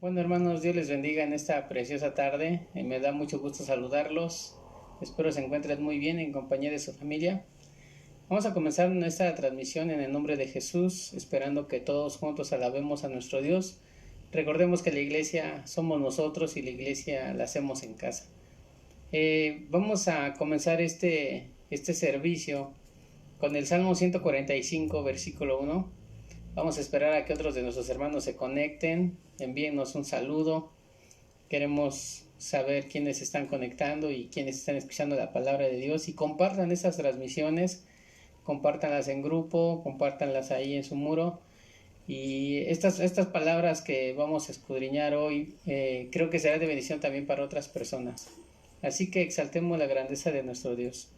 Bueno, hermanos, Dios les bendiga en esta preciosa tarde. Me da mucho gusto saludarlos. Espero se encuentren muy bien en compañía de su familia. Vamos a comenzar nuestra transmisión en el nombre de Jesús, esperando que todos juntos alabemos a nuestro Dios. Recordemos que la iglesia somos nosotros y la iglesia la hacemos en casa. Vamos a comenzar este servicio con el Salmo 145, versículo 1. Vamos a esperar a que otros de nuestros hermanos se conecten, envíennos un saludo. Queremos saber quiénes están conectando y quiénes están escuchando la palabra de Dios, y compartan estas transmisiones, compártanlas en grupo, compártanlas ahí en su muro. Y estas palabras que vamos a escudriñar hoy, creo que será de bendición también para otras personas. Así que exaltemos la grandeza de nuestro Dios.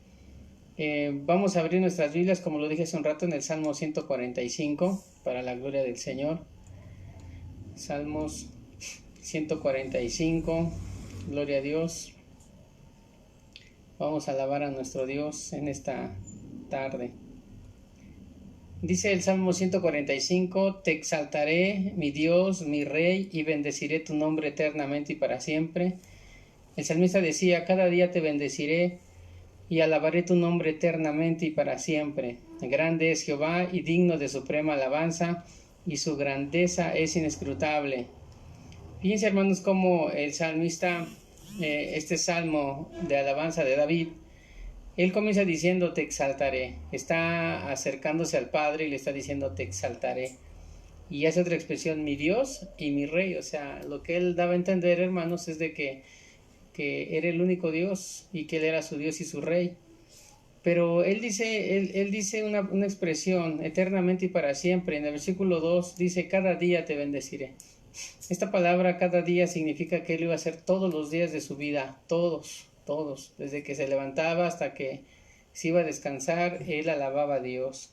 Vamos a abrir nuestras Biblias, como lo dije hace un rato, en el Salmo 145, para la gloria del Señor. Salmos 145, gloria a Dios. Vamos a alabar a nuestro Dios en esta tarde. Dice el Salmo 145: Te exaltaré, mi Dios, mi Rey, y bendeciré tu nombre eternamente y para siempre. El salmista decía: cada día te bendeciré y alabaré tu nombre eternamente y para siempre. Grande es Jehová y digno de suprema alabanza, y su grandeza es inescrutable. Fíjense, hermanos, cómo el salmista, este salmo de alabanza de David, él comienza diciendo: te exaltaré. Está acercándose al Padre y le está diciendo: te exaltaré. Y hace otra expresión: mi Dios y mi Rey. O sea, lo que él daba a entender, hermanos, es de que era el único Dios y que él era su Dios y su Rey. Pero él dice una expresión: eternamente y para siempre. En el versículo 2 dice: cada día te bendeciré. Esta palabra cada día significa que él iba a hacer todos los días de su vida, todos, desde que se levantaba hasta que se iba a descansar, él alababa a Dios.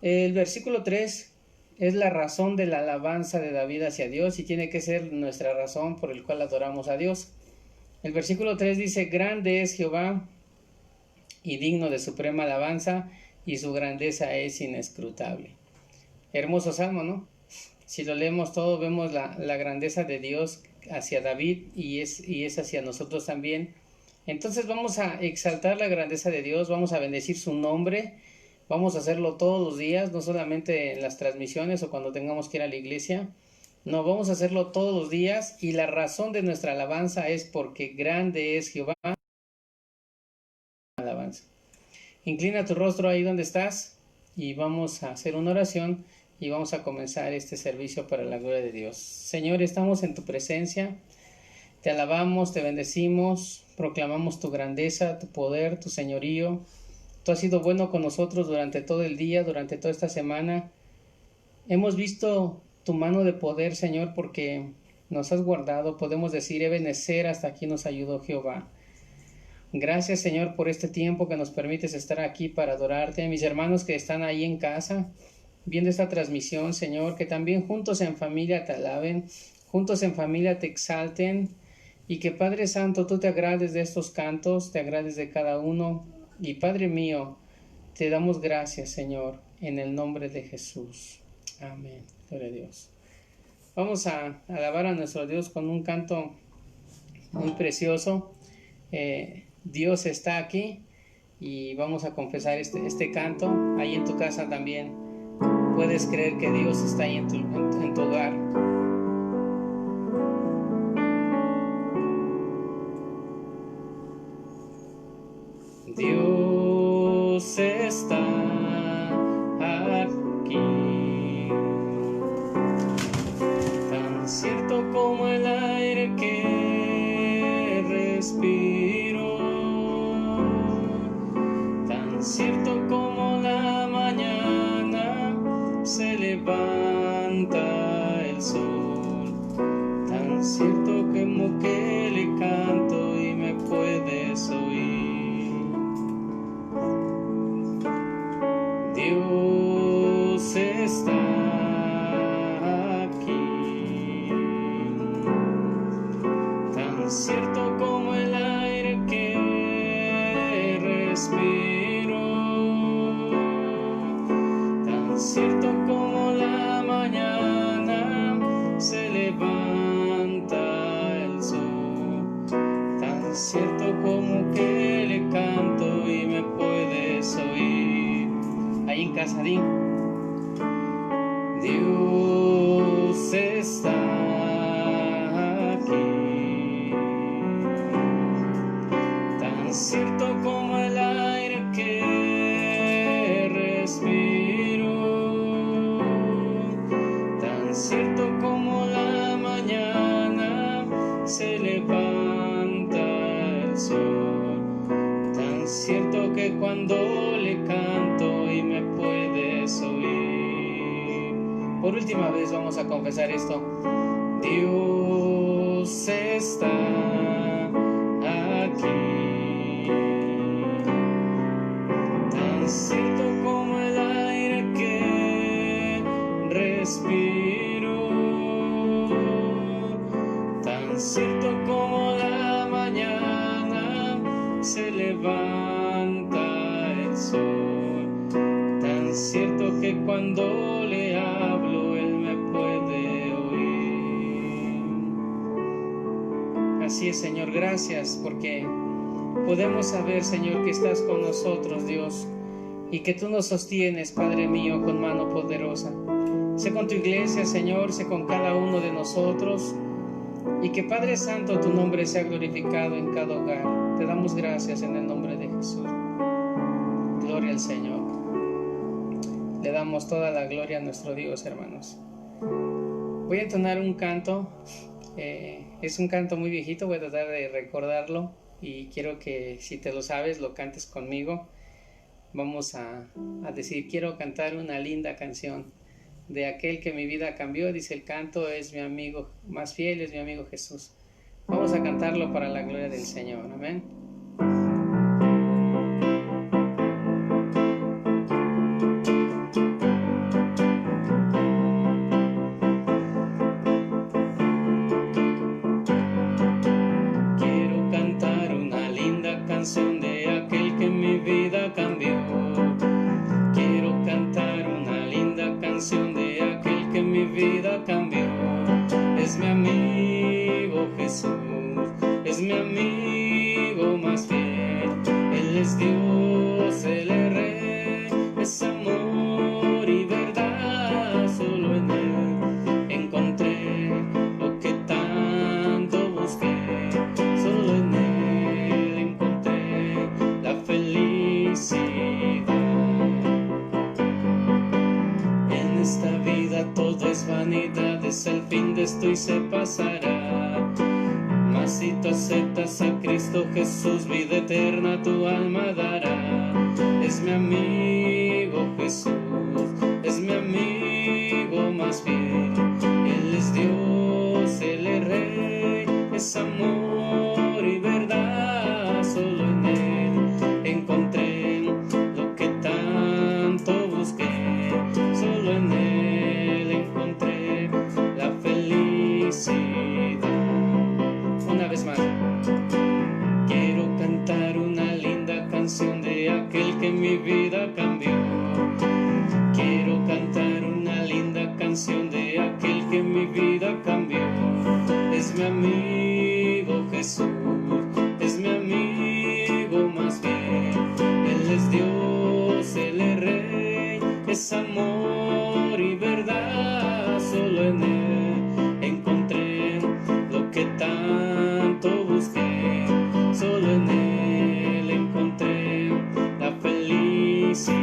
El versículo 3 es la razón de la alabanza de David hacia Dios, y tiene que ser nuestra razón por el cual adoramos a Dios. El versículo 3 dice: grande es Jehová y digno de suprema alabanza, y su grandeza es inescrutable. Hermoso salmo, ¿no? Si lo leemos todo, vemos la grandeza de Dios hacia David, y es hacia nosotros también. Entonces vamos a exaltar la grandeza de Dios, vamos a bendecir su nombre, vamos a hacerlo todos los días, no solamente en las transmisiones o cuando tengamos que ir a la iglesia. No, vamos a hacerlo todos los días, y la razón de nuestra alabanza es porque grande es Jehová. Alabanza. Inclina tu rostro ahí donde estás y vamos a hacer una oración y vamos a comenzar este servicio para la gloria de Dios. Señor, estamos en tu presencia, te alabamos, te bendecimos, proclamamos tu grandeza, tu poder, tu señorío. Tú has sido bueno con nosotros durante todo el día, durante toda esta semana. Hemos visto tu mano de poder, Señor, porque nos has guardado. Podemos decir: Ebenecer, hasta aquí nos ayudó Jehová. Gracias, Señor, por este tiempo que nos permites estar aquí para adorarte. Mis hermanos que están ahí en casa viendo esta transmisión, Señor, que también juntos en familia te alaben, juntos en familia te exalten, y que, Padre Santo, tú te agrades de estos cantos, te agrades de cada uno. Y Padre mío, te damos gracias, Señor, en el nombre de Jesús. Amén. Gloria a Dios. Vamos a alabar a nuestro Dios con un canto muy precioso. Dios está aquí, y vamos a confesar este canto. Ahí en tu casa también puedes creer que Dios está ahí en tu hogar. Dios está aquí, tan cierto como el aire que respiro, tan cierto como la mañana se levanta el sol, tan cierto como que le canto y me puedes oír. Dios está aquí, tan cierto como el aire que respiro, tan cierto como la mañana se como que le canto y me puedes oír. Ahí en casa, di: Dios está aquí, tan cierto como el aire que respiro, tan cierto como la mañana se levanta el sol, tan cierto que cuando le canto y me puedes oír. Por última vez vamos a confesar esto: Dios está aquí, tan cierto como el aire que respiro, tan cierto como la mañana se levanta el sol, tan cierto que cuando le hablo Él me puede oír. Así es, Señor, gracias porque podemos saber, Señor, que estás con nosotros, Dios, y que tú nos sostienes, Padre mío, con mano poderosa. Sé con tu iglesia, Señor, sé con cada uno de nosotros, y que, Padre Santo, tu nombre sea glorificado en cada hogar. Te damos gracias en el nombre de Jesús. Gloria al Señor. Le damos toda la gloria a nuestro Dios, hermanos. Voy a entonar un canto. Es un canto muy viejito, voy a tratar de recordarlo y quiero que, si te lo sabes, lo cantes conmigo. Vamos a decir: quiero cantar una linda canción de aquel que mi vida cambió. Dice el canto: es mi amigo más fiel, es mi amigo Jesús. Vamos a cantarlo para la gloria del Señor. Amén. Quiero cantar una linda canción de aquel que mi vida cambió. Quiero cantar una linda canción de aquel que mi vida cambió. Es mi amigo Jesús, es mi amigo más fiel. Él es Dios, Él es Rey, es amor y verdad. Solo en Él encontré lo que tanto busqué. Solo en Él encontré la felicidad. En esta vida todo es vanidad, es el fin de esto y se pasará. Mas si tú aceptas a Cristo Jesús, vida eterna tu alma dará. Es mi amigo Jesús, es mi amigo más fiel. Él es Dios, Él es Rey, es amor y verdad. Solo en Él encontré lo que tanto busqué. Solo en Él encontré la felicidad. Una vez más. Quiero cantar una linda canción de aquel que mi vida cambió. Quiero cantar una linda canción de aquel que mi vida cambió. Es mi amigo Jesús, es mi amigo más fiel. Él es Dios, Él es Rey, es amor y verdad. Solo en Él encontré lo que tanto busqué. Solo en Él encontré la felicidad.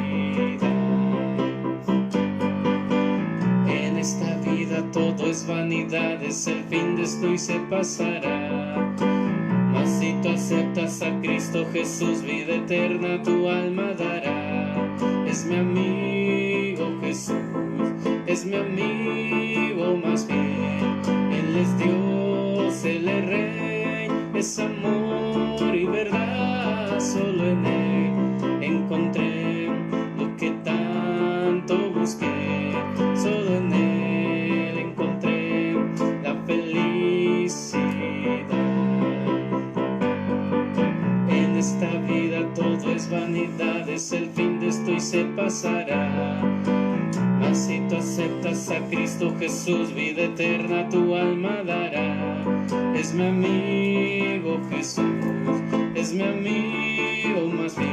En esta vida todo es vanidad, es el fin de esto y se pasará. Mas si tú aceptas a Cristo Jesús, vida eterna tu alma dará. Es mi amigo Jesús, es mi amigo más fiel. Él es Dios, Él es Rey, es amor y verdad. Solo en Él encontré lo que tanto busqué. Solo en Él encontré la felicidad. En esta vida todo es vanidad, es el fin de esto y se pasará. Mas si tú aceptas a Cristo Jesús, vida eterna tu alma dará. Es mi amigo Jesús, es mi amigo más fiel.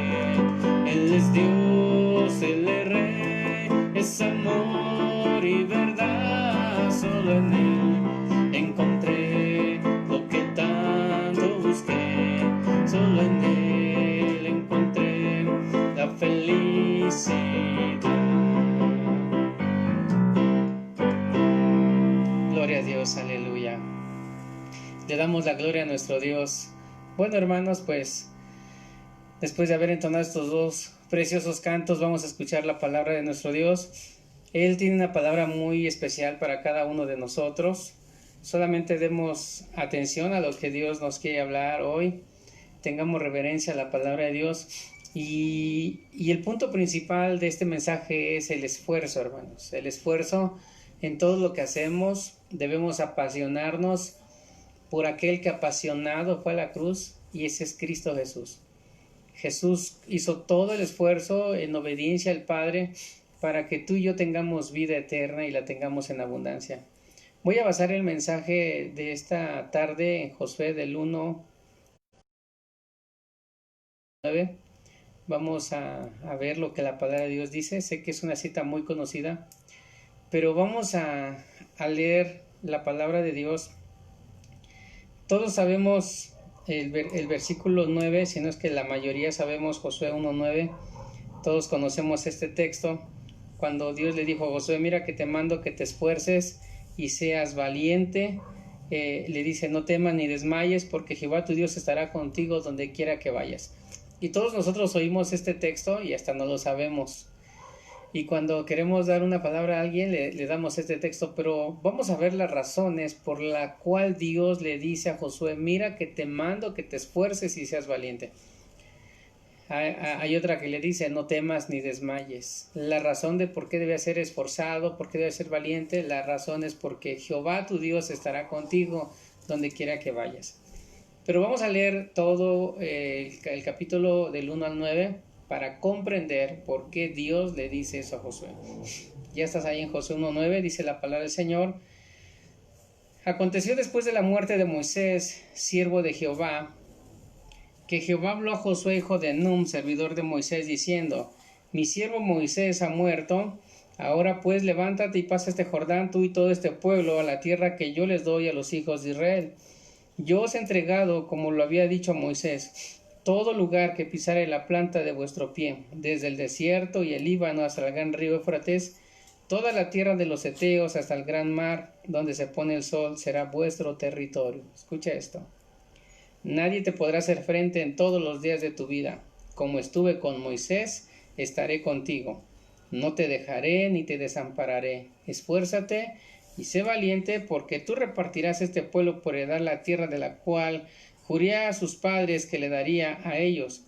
Él es Dios, Él es Rey, es amor y verdad. Solo en Él encontré lo que tanto busqué. Solo en Él encontré la felicidad. Gloria a Dios, aleluya. Le damos la gloria a nuestro Dios. Bueno, hermanos, pues después de haber entonado estos dos preciosos cantos, vamos a escuchar la palabra de nuestro Dios. Él tiene una palabra muy especial para cada uno de nosotros. Solamente demos atención a lo que Dios nos quiere hablar hoy. Tengamos reverencia a la palabra de Dios. Y el punto principal de este mensaje es el esfuerzo, hermanos. El esfuerzo en todo lo que hacemos. Debemos apasionarnos por aquel que apasionado fue a la cruz, y ese es Cristo Jesús. Jesús hizo todo el esfuerzo en obediencia al Padre para que tú y yo tengamos vida eterna y la tengamos en abundancia. Voy a basar el mensaje de esta tarde en Josué del 1 al 9. Vamos a ver lo que la palabra de Dios dice. Sé que es una cita muy conocida, pero vamos a leer la palabra de Dios. Todos sabemos el versículo 9, si no es que la mayoría sabemos Josué 1:9. Todos conocemos este texto, cuando Dios le dijo a Josué: mira que te mando que te esfuerces y seas valiente. Le dice: no temas ni desmayes, porque Jehová tu Dios estará contigo donde quiera que vayas. Y todos nosotros oímos este texto y hasta no lo sabemos. Y cuando queremos dar una palabra a alguien, le damos este texto, pero vamos a ver las razones por la cual Dios le dice a Josué: mira que te mando que te esfuerces y seas valiente. Hay otra que le dice: no temas ni desmayes. La razón de por qué debe ser esforzado, por qué debe ser valiente, la razón es porque Jehová tu Dios estará contigo donde quiera que vayas. Pero vamos a leer todo el capítulo del 1 al 9 para comprender por qué Dios le dice eso a Josué. Ya estás ahí en Josué 1:9, dice la palabra del Señor. Aconteció después de la muerte de Moisés, siervo de Jehová, que Jehová habló a Josué, hijo de Nun, servidor de Moisés, diciendo: mi siervo Moisés ha muerto. Ahora pues levántate y pasa este Jordán, tú y todo este pueblo, a la tierra que yo les doy a los hijos de Israel. Yo os he entregado, como lo había dicho a Moisés, todo lugar que pisare la planta de vuestro pie, desde el desierto y el Líbano hasta el gran río Éufrates, toda la tierra de los heteos hasta el gran mar, donde se pone el sol, será vuestro territorio. Escucha esto. Nadie te podrá hacer frente en todos los días de tu vida. Como estuve con Moisés, estaré contigo. No te dejaré ni te desampararé. Esfuérzate y sé valiente, porque tú repartirás este pueblo por heredar la tierra de la cual juré a sus padres que le daría a ellos.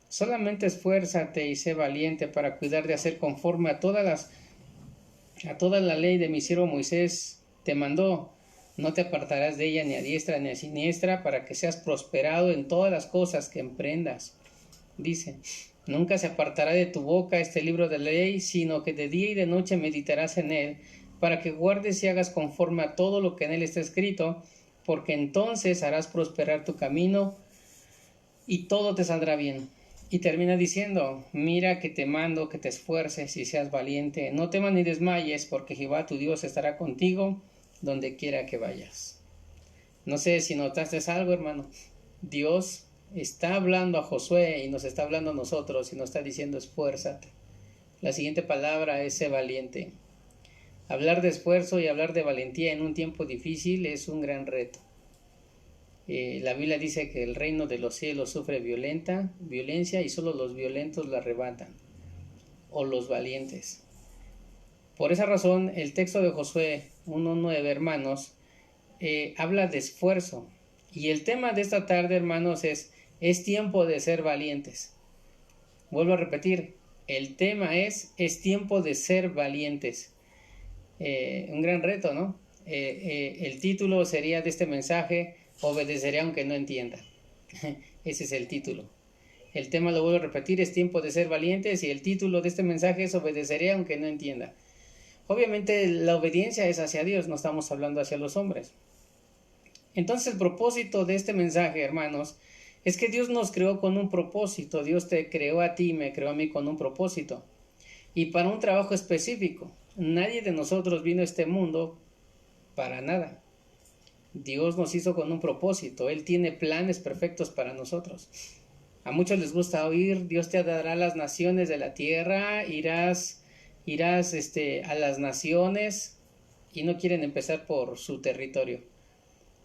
Solamente esfuérzate y sé valiente para cuidar de hacer conforme a toda la ley de mi siervo Moisés te mandó. No te apartarás de ella ni a diestra ni a siniestra, para que seas prosperado en todas las cosas que emprendas. Dice: nunca se apartará de tu boca este libro de la ley, sino que de día y de noche meditarás en él, para que guardes y hagas conforme a todo lo que en él está escrito, porque entonces harás prosperar tu camino y todo te saldrá bien. Y termina diciendo: mira que te mando que te esfuerces y seas valiente. No temas ni desmayes, porque Jehová tu Dios estará contigo donde quiera que vayas. No sé si notaste algo, hermano. Dios está hablando a Josué y nos está hablando a nosotros y nos está diciendo: esfuérzate. La siguiente palabra es: sé valiente. Hablar de esfuerzo y hablar de valentía en un tiempo difícil es un gran reto. La Biblia dice que el reino de los cielos sufre violencia, y solo los violentos la arrebatan, o los valientes. Por esa razón, el texto de Josué 1:9, hermanos, habla de esfuerzo. Y el tema de esta tarde, hermanos, es tiempo de ser valientes. Vuelvo a repetir, el tema es tiempo de ser valientes. Un gran reto, ¿no? El título sería de este mensaje: obedeceré aunque no entienda. Ese es el título. El tema, lo vuelvo a repetir, es tiempo de ser valientes, y el título de este mensaje es: obedeceré aunque no entienda. Obviamente la obediencia es hacia Dios, no estamos hablando hacia los hombres. Entonces el propósito de este mensaje, hermanos, Es que Dios nos creó con un propósito. Dios te creó a ti y me creó a mí con un propósito. Y para un trabajo específico. Nadie de nosotros vino a este mundo para nada. Dios nos hizo con un propósito. Él tiene planes perfectos para nosotros. A muchos les gusta oír: Dios te dará las naciones de la tierra, irás a las naciones, y no quieren empezar por su territorio.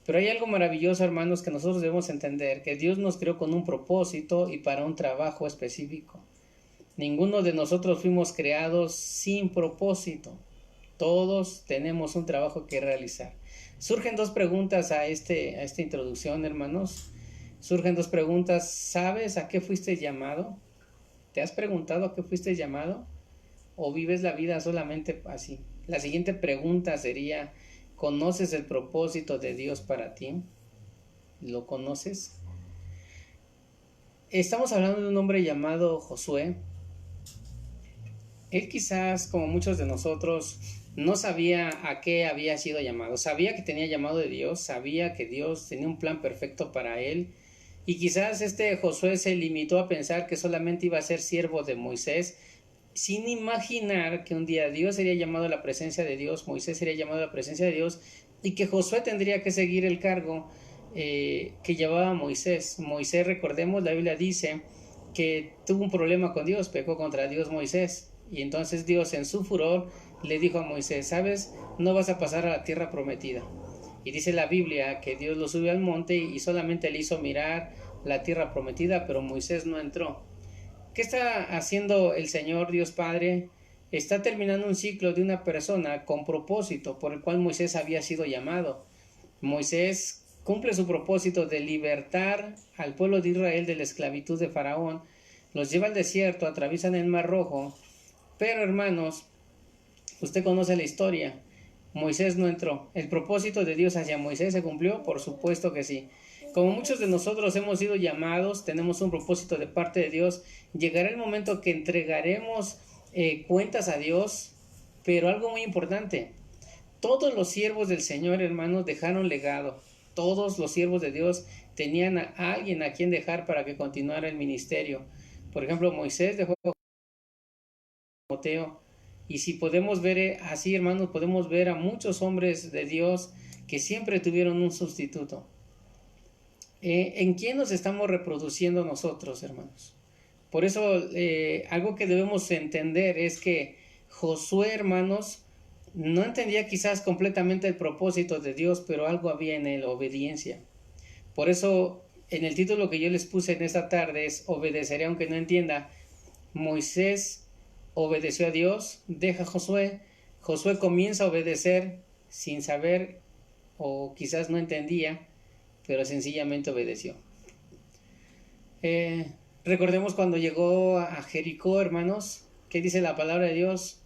Pero hay algo maravilloso, hermanos, que nosotros debemos entender: que Dios nos creó con un propósito y para un trabajo específico. Ninguno de nosotros fuimos creados sin propósito. Todos tenemos un trabajo que realizar. Surgen dos preguntas a esta introducción, hermanos. Surgen dos preguntas. ¿Sabes a qué fuiste llamado? ¿Te has preguntado a qué fuiste llamado? ¿O vives la vida solamente así? La siguiente pregunta sería: ¿conoces el propósito de Dios para ti? ¿Lo conoces? Estamos hablando de un hombre llamado Josué. Él quizás, como muchos de nosotros, no sabía a qué había sido llamado. Sabía que tenía llamado de Dios, sabía que Dios tenía un plan perfecto para él. Y quizás Josué se limitó a pensar que solamente iba a ser siervo de Moisés, sin imaginar que un día Dios sería llamado a la presencia de Dios, Moisés sería llamado a la presencia de Dios, y que Josué tendría que seguir el cargo que llevaba Moisés. Moisés, recordemos, la Biblia dice que tuvo un problema con Dios, pecó contra Dios Moisés, y entonces Dios, en su furor, le dijo a Moisés: ¿sabes? No vas a pasar a la tierra prometida. Y dice la Biblia que Dios lo subió al monte y solamente le hizo mirar la tierra prometida, pero Moisés no entró. ¿Qué está haciendo el Señor Dios Padre? Está terminando un ciclo de una persona con propósito por el cual Moisés había sido llamado. Moisés cumple su propósito de libertar al pueblo de Israel de la esclavitud de Faraón, los lleva al desierto, atraviesan el Mar Rojo, pero, hermanos, usted conoce la historia. Moisés no entró. ¿El propósito de Dios hacia Moisés se cumplió? Por supuesto que sí. Como muchos de nosotros hemos sido llamados, tenemos un propósito de parte de Dios, llegará el momento que entregaremos cuentas a Dios, pero algo muy importante: todos los siervos del Señor, hermanos, dejaron legado. Todos los siervos de Dios tenían a alguien a quien dejar para que continuara el ministerio. Por ejemplo, Moisés dejó a Timoteo. Y si podemos ver así, hermanos, podemos ver a muchos hombres de Dios que siempre tuvieron un sustituto. ¿En quién nos estamos reproduciendo nosotros, hermanos? Por eso, algo que debemos entender es que Josué, hermanos, no entendía quizás completamente el propósito de Dios, pero algo había en él: obediencia. Por eso, en el título que yo les puse en esta tarde es: obedeceré aunque no entienda. Moisés obedeció a Dios, deja a Josué. Josué comienza a obedecer sin saber, o quizás no entendía, pero sencillamente obedeció. Recordemos cuando llegó a Jericó, hermanos, ¿qué dice la palabra de Dios?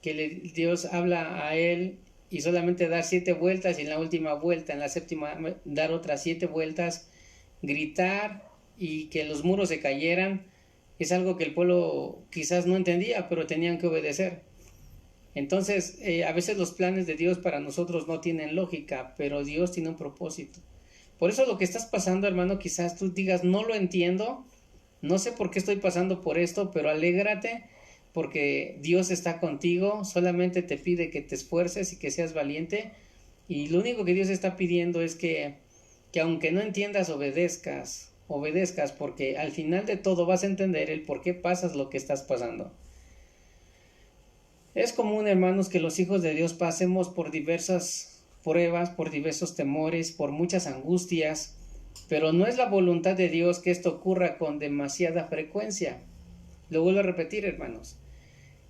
Que Dios habla a él y solamente dar 7 vueltas, y en la última vuelta, en la séptima, dar otras 7 vueltas, gritar y que los muros se cayeran. Es algo que el pueblo quizás no entendía, pero tenían que obedecer. Entonces, a veces los planes de Dios para nosotros no tienen lógica, pero Dios tiene un propósito. Por eso lo que estás pasando, hermano, quizás tú digas: no lo entiendo, no sé por qué estoy pasando por esto, pero alégrate porque Dios está contigo. Solamente te pide que te esfuerces y que seas valiente, y lo único que Dios está pidiendo es que aunque no entiendas, obedezcas, porque al final de todo vas a entender el por qué pasas lo que estás pasando. Es común, hermanos, que los hijos de Dios pasemos por diversas pruebas, por diversos temores, por muchas angustias, pero no es la voluntad de Dios que esto ocurra con demasiada frecuencia. Lo vuelvo a repetir, hermanos.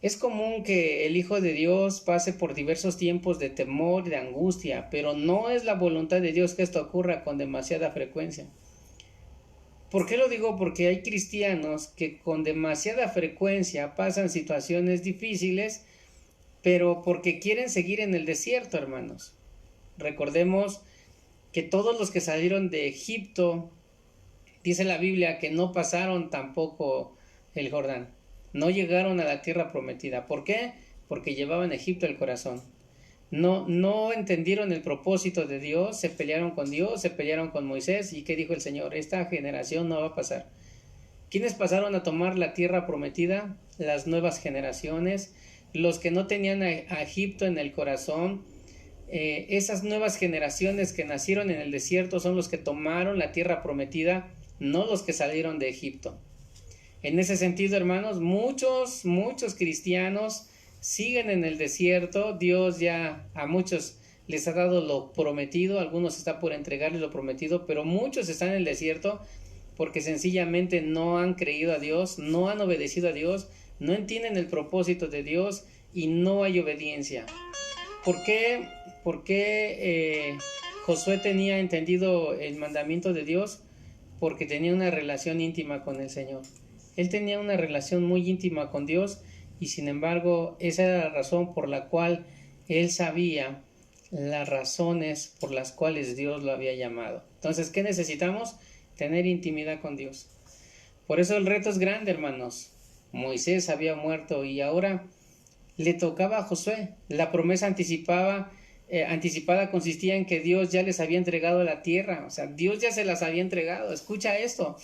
Es común que el Hijo de Dios pase por diversos tiempos de temor y de angustia, pero no es la voluntad de Dios que esto ocurra con demasiada frecuencia. ¿Por qué lo digo? Porque hay cristianos que con demasiada frecuencia pasan situaciones difíciles, pero porque quieren seguir en el desierto, hermanos. Recordemos que todos los que salieron de Egipto, dice la Biblia, que no pasaron tampoco el Jordán, no llegaron a la tierra prometida. ¿Por qué? Porque llevaban Egipto el corazón. no entendieron el propósito de Dios, se pelearon con Dios, se pelearon con Moisés. ¿Y qué dijo el Señor? Esta generación no va a pasar. ¿Quiénes pasaron a tomar la tierra prometida? Las nuevas generaciones, los que no tenían a Egipto en el corazón. Esas nuevas generaciones que nacieron en el desierto son los que tomaron la tierra prometida, no los que salieron de Egipto. En ese sentido, hermanos, muchos cristianos siguen en el desierto. Dios ya a muchos les ha dado lo prometido, algunos está por entregarles lo prometido, pero muchos están en el desierto porque sencillamente no han creído a Dios, no han obedecido a Dios, no entienden el propósito de Dios y no hay obediencia. ¿Por qué Josué tenía entendido el mandamiento de Dios? Porque tenía una relación íntima con el Señor. Él tenía una relación muy íntima con Dios y sin embargo esa era la razón por la cual él sabía las razones por las cuales Dios lo había llamado. Entonces, ¿qué necesitamos? Tener intimidad con Dios. Por eso el reto es grande, hermanos. Moisés había muerto y ahora le tocaba a Josué. La promesa anticipada consistía en que Dios ya les había entregado la tierra. O sea, Dios ya se las había entregado. Escucha esto.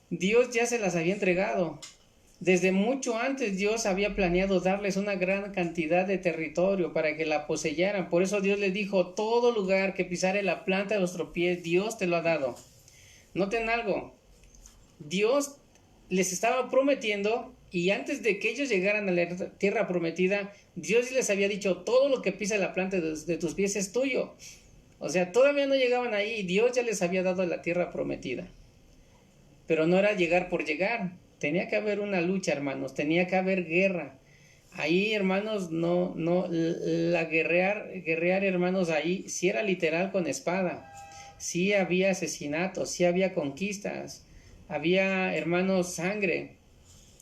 Dios ya se las había entregado. Desde mucho antes Dios había planeado darles una gran cantidad de territorio para que la poseyeran. Por eso Dios les dijo, todo lugar que pisare la planta de vuestro pie, Dios te lo ha dado. Noten algo, Dios les estaba prometiendo y antes de que ellos llegaran a la tierra prometida, Dios les había dicho, todo lo que pisa la planta de tus pies es tuyo. O sea, todavía no llegaban ahí y Dios ya les había dado la tierra prometida. Pero no era llegar por llegar. Tenía que haber una lucha, hermanos. Tenía que haber guerra. Ahí, hermanos, guerrear, hermanos, ahí sí era literal con espada. Sí había asesinatos, sí había conquistas. Había, hermanos, sangre.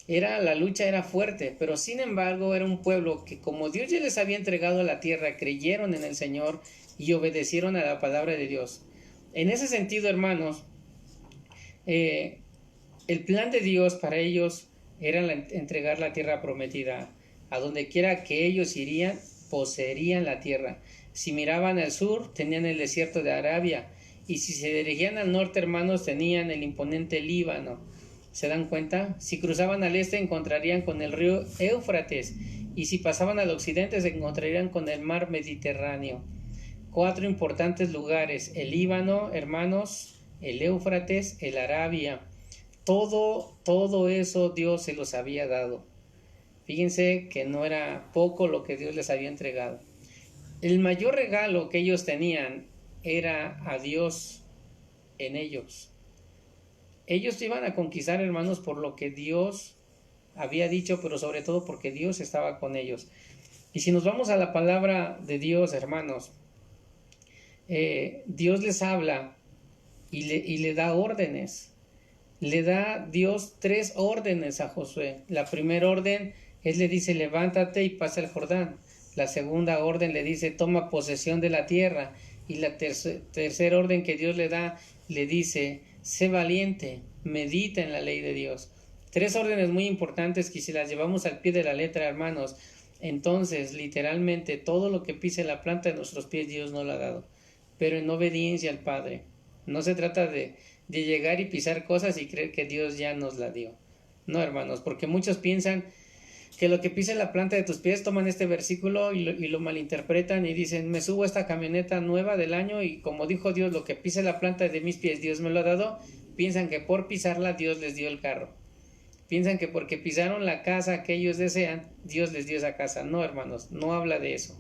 La lucha era fuerte, pero sin embargo era un pueblo que como Dios ya les había entregado la tierra, creyeron en el Señor y obedecieron a la palabra de Dios. En ese sentido, hermanos, el plan de Dios para ellos era entregar la tierra prometida. A donde quiera que ellos irían, poseerían la tierra. Si miraban al sur, tenían el desierto de Arabia. Y si se dirigían al norte, hermanos, tenían el imponente Líbano. ¿Se dan cuenta? Si cruzaban al este, encontrarían con el río Éufrates. Y si pasaban al occidente, se encontrarían con el mar Mediterráneo. 4 importantes lugares: el Líbano, hermanos, el Éufrates, el Arabia. Todo eso Dios se los había dado. Fíjense que no era poco lo que Dios les había entregado. El mayor regalo que ellos tenían era a Dios en ellos. Ellos iban a conquistar, hermanos, por lo que Dios había dicho, pero sobre todo porque Dios estaba con ellos. Y si nos vamos a la palabra de Dios, hermanos, Dios les habla y le da órdenes. Le da Dios 3 órdenes a Josué. La primera orden, él le dice, levántate y pasa el Jordán. La segunda orden le dice, toma posesión de la tierra. Y la tercera orden que Dios le da, le dice, sé valiente, medita en la ley de Dios. 3 órdenes muy importantes que si las llevamos al pie de la letra, hermanos, entonces literalmente todo lo que pise la planta de nuestros pies Dios nos lo ha dado. Pero en obediencia al Padre. No se trata de llegar y pisar cosas y creer que Dios ya nos la dio. No, hermanos, porque muchos piensan que lo que pise la planta de tus pies, toman este versículo y lo malinterpretan y dicen, me subo a esta camioneta nueva del año y como dijo Dios, lo que pise la planta de mis pies, Dios me lo ha dado. Piensan que por pisarla Dios les dio el carro. Piensan que porque pisaron la casa que ellos desean, Dios les dio esa casa. No, hermanos, no habla de eso.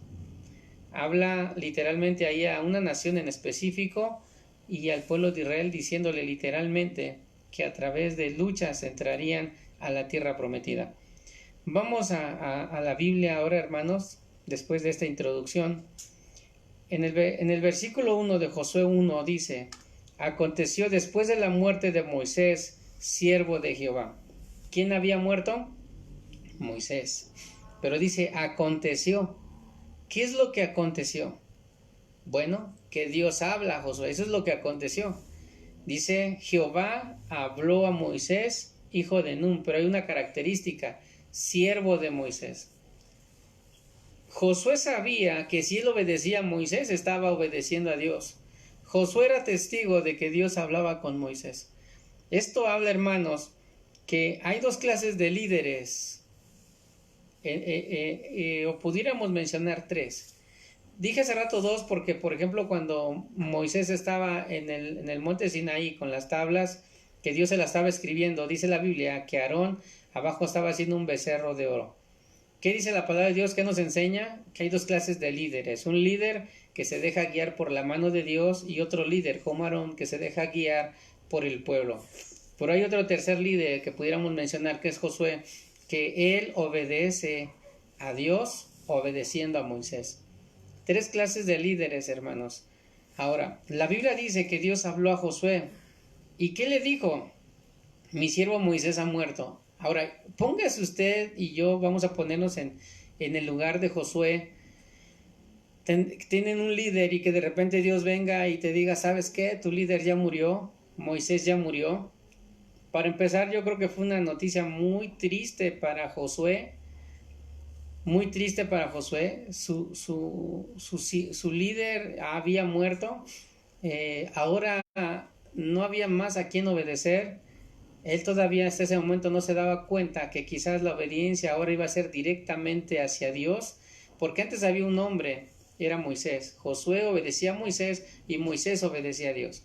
Habla literalmente ahí a una nación en específico y al pueblo de Israel diciéndole literalmente que a través de luchas entrarían a la tierra prometida. Vamos a la Biblia ahora, hermanos, después de esta introducción. En el versículo 1 de Josué 1 dice, aconteció después de la muerte de Moisés, siervo de Jehová. ¿Quién había muerto? Moisés. Pero dice, aconteció. ¿Qué es lo que aconteció? Bueno, que Dios habla a Josué, eso es lo que aconteció. Dice, Jehová habló a Moisés, hijo de Nun, pero hay una característica, siervo de Moisés. Josué sabía que si él obedecía a Moisés, estaba obedeciendo a Dios. Josué era testigo de que Dios hablaba con Moisés. Esto habla, hermanos, que hay dos clases de líderes, o pudiéramos mencionar tres. Dije hace rato dos porque, por ejemplo, cuando Moisés estaba en el monte Sinaí con las tablas, que Dios se las estaba escribiendo, dice la Biblia que Aarón abajo estaba haciendo un becerro de oro. ¿Qué dice la palabra de Dios? ¿Qué nos enseña? Que hay dos clases de líderes. Un líder que se deja guiar por la mano de Dios y otro líder como Aarón que se deja guiar por el pueblo. Pero hay otro tercer líder que pudiéramos mencionar, que es Josué, que él obedece a Dios obedeciendo a Moisés. Tres clases de líderes, hermanos. Ahora, la Biblia dice que Dios habló a Josué. ¿Y qué le dijo? Mi siervo Moisés ha muerto. Ahora, póngase usted y yo, vamos a ponernos en el lugar de Josué. Tienen un líder y que de repente Dios venga y te diga, ¿sabes qué? Tu líder ya murió, Moisés ya murió. Para empezar, yo creo que fue una noticia muy triste para Josué. Muy triste para Josué. Su líder había muerto. Ahora no había más a quien obedecer. Él todavía hasta ese momento no se daba cuenta que quizás la obediencia ahora iba a ser directamente hacia Dios, porque antes había un hombre, era Moisés. Josué obedecía a Moisés y Moisés obedecía a Dios.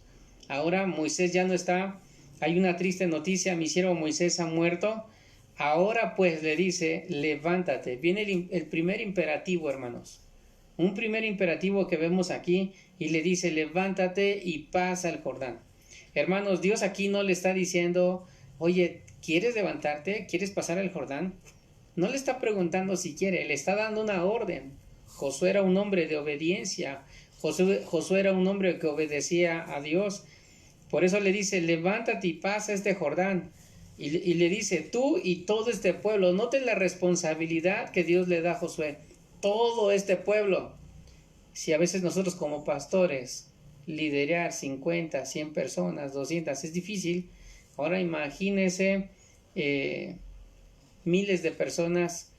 Ahora Moisés ya no está, hay una triste noticia, mi siervo Moisés ha muerto. Ahora pues le dice, levántate. Viene el primer imperativo, hermanos. Un primer imperativo que vemos aquí y le dice, levántate y pasa el Jordán. Hermanos, Dios aquí no le está diciendo, oye, ¿quieres levantarte? ¿Quieres pasar el Jordán? No le está preguntando si quiere, le está dando una orden. Josué era un hombre de obediencia. Josué era un hombre que obedecía a Dios. Por eso le dice, levántate y pasa este Jordán. Y le dice, tú y todo este pueblo. Noten la responsabilidad que Dios le da a Josué. Todo este pueblo. Si a veces nosotros como pastores liderar 50, 100 personas, 200 es difícil, ahora imagínense miles de personas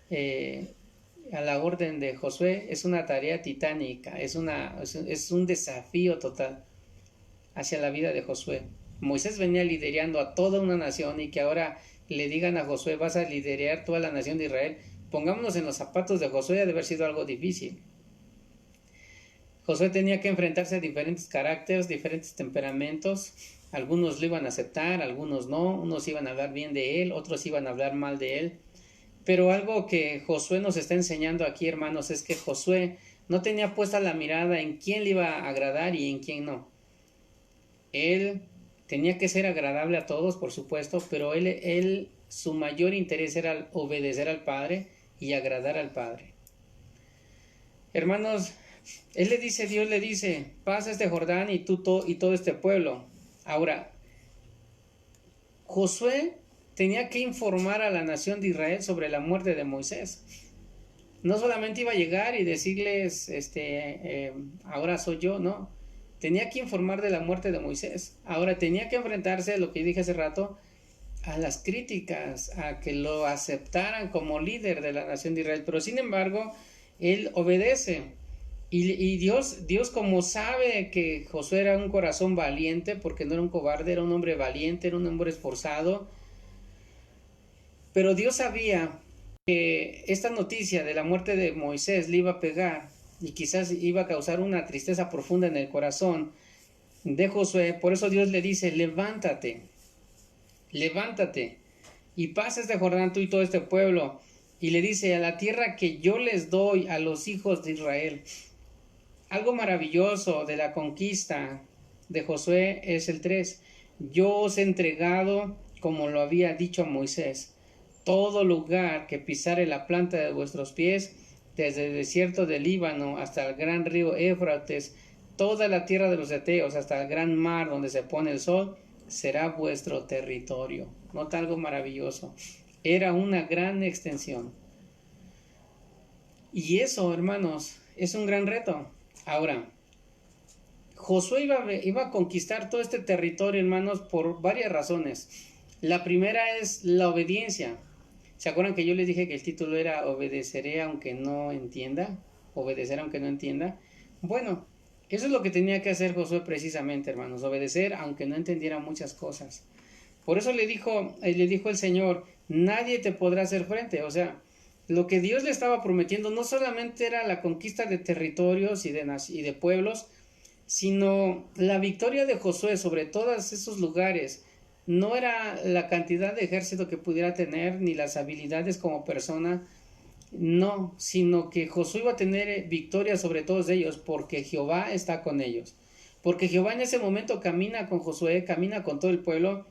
a la orden de Josué. Es una tarea titánica, es un desafío total hacia la vida de Josué. Moisés venía liderando a toda una nación y que ahora le digan a Josué, vas a liderar toda la nación de Israel. Pongámonos en los zapatos de Josué, ha de haber sido algo difícil. Josué tenía que enfrentarse a diferentes caracteres, diferentes temperamentos. Algunos lo iban a aceptar, algunos no. Unos iban a hablar bien de él, otros iban a hablar mal de él. Pero algo que Josué nos está enseñando aquí, hermanos, es que Josué no tenía puesta la mirada en quién le iba a agradar y en quién no. Él tenía que ser agradable a todos, por supuesto, pero su mayor interés era obedecer al Padre y agradar al Padre. Hermanos, Dios le dice, pasa este Jordán y tú y todo este pueblo. Ahora, Josué tenía que informar a la nación de Israel sobre la muerte de Moisés. No solamente iba a llegar y decirles, ahora soy yo, no. Tenía que informar de la muerte de Moisés. Ahora tenía que enfrentarse a lo que dije hace rato, a las críticas, a que lo aceptaran como líder de la nación de Israel. Pero sin embargo, él obedece. Y Dios como sabe que Josué era un corazón valiente, porque no era un cobarde, era un hombre valiente, era un hombre esforzado. Pero Dios sabía que esta noticia de la muerte de Moisés le iba a pegar y quizás iba a causar una tristeza profunda en el corazón de Josué. Por eso Dios le dice, levántate y pasa este Jordán tú y todo este pueblo. Y le dice, a la tierra que yo les doy a los hijos de Israel. Algo maravilloso de la conquista de Josué es el 3. Yo os he entregado, como lo había dicho a Moisés, todo lugar que pisare la planta de vuestros pies, desde el desierto del Líbano hasta el gran río Éufrates, toda la tierra de los heteos hasta el gran mar donde se pone el sol, será vuestro territorio. Nota algo maravilloso. Era una gran extensión. Y eso, hermanos, es un gran reto. Ahora, Josué iba a conquistar todo este territorio, hermanos, por varias razones. La primera es la obediencia. ¿Se acuerdan que yo les dije que el título era Obedeceré aunque no entienda? Obedecer aunque no entienda. Bueno, eso es lo que tenía que hacer Josué precisamente, hermanos, obedecer aunque no entendiera muchas cosas. Por eso le dijo el Señor, nadie te podrá hacer frente. O sea, lo que Dios le estaba prometiendo no solamente era la conquista de territorios y de pueblos, sino la victoria de Josué sobre todos esos lugares. No era la cantidad de ejército que pudiera tener, ni las habilidades como persona, no, sino que Josué iba a tener victoria sobre todos ellos, porque Jehová está con ellos. Porque Jehová en ese momento camina con Josué, camina con todo el pueblo.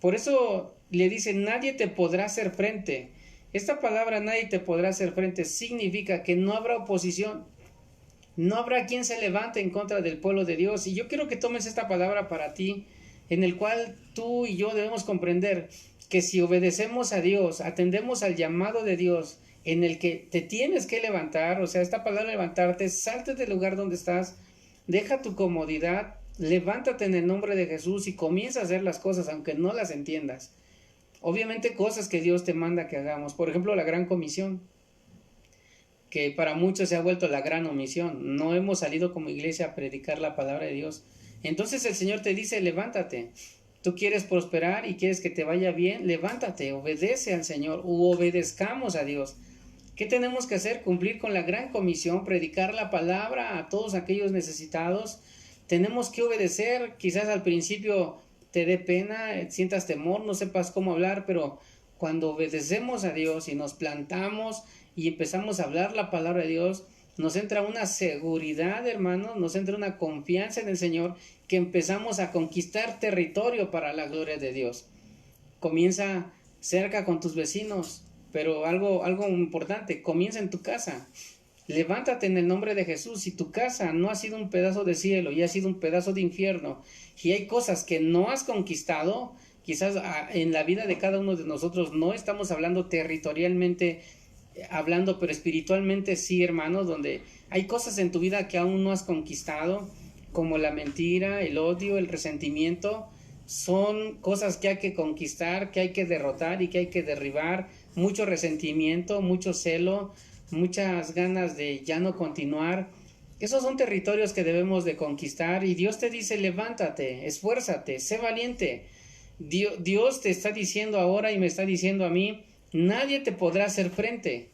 Por eso le dice, nadie te podrá hacer frente. Esta palabra, nadie te podrá hacer frente, significa que no habrá oposición. No habrá quien se levante en contra del pueblo de Dios. Y yo quiero que tomes esta palabra para ti, en el cual tú y yo debemos comprender que si obedecemos a Dios, atendemos al llamado de Dios, en el que te tienes que levantar, o sea, esta palabra levantarte, salte del lugar donde estás, deja tu comodidad, levántate en el nombre de Jesús y comienza a hacer las cosas aunque no las entiendas. Obviamente cosas que Dios te manda que hagamos, por ejemplo la gran comisión, que para muchos se ha vuelto la gran omisión. No hemos salido como iglesia a predicar la palabra de Dios. Entonces el Señor te dice, levántate. Tú quieres prosperar y quieres que te vaya bien, levántate, obedece al Señor, u obedezcamos a Dios. ¿Qué tenemos que hacer? Cumplir con la gran comisión, predicar la palabra a todos aquellos necesitados. Tenemos que obedecer. Quizás al principio te dé pena, sientas temor, no sepas cómo hablar, pero cuando obedecemos a Dios y nos plantamos y empezamos a hablar la palabra de Dios, nos entra una seguridad, hermanos, nos entra una confianza en el Señor, que empezamos a conquistar territorio para la gloria de Dios. Comienza cerca con tus vecinos, pero algo importante, comienza en tu casa. Levántate en el nombre de Jesús. Si tu casa no ha sido un pedazo de cielo y ha sido un pedazo de infierno, y hay cosas que no has conquistado, quizás en la vida de cada uno de nosotros, no estamos hablando territorialmente, hablando, pero espiritualmente sí, hermanos, donde hay cosas en tu vida que aún no has conquistado, como la mentira, el odio, el resentimiento. Son cosas que hay que conquistar, que hay que derrotar y que hay que derribar. Mucho resentimiento, mucho celo, muchas ganas de ya no continuar. Esos son territorios que debemos de conquistar, y Dios te dice, levántate, esfuérzate, sé valiente. Dios te está diciendo ahora y me está diciendo a mí, nadie te podrá hacer frente.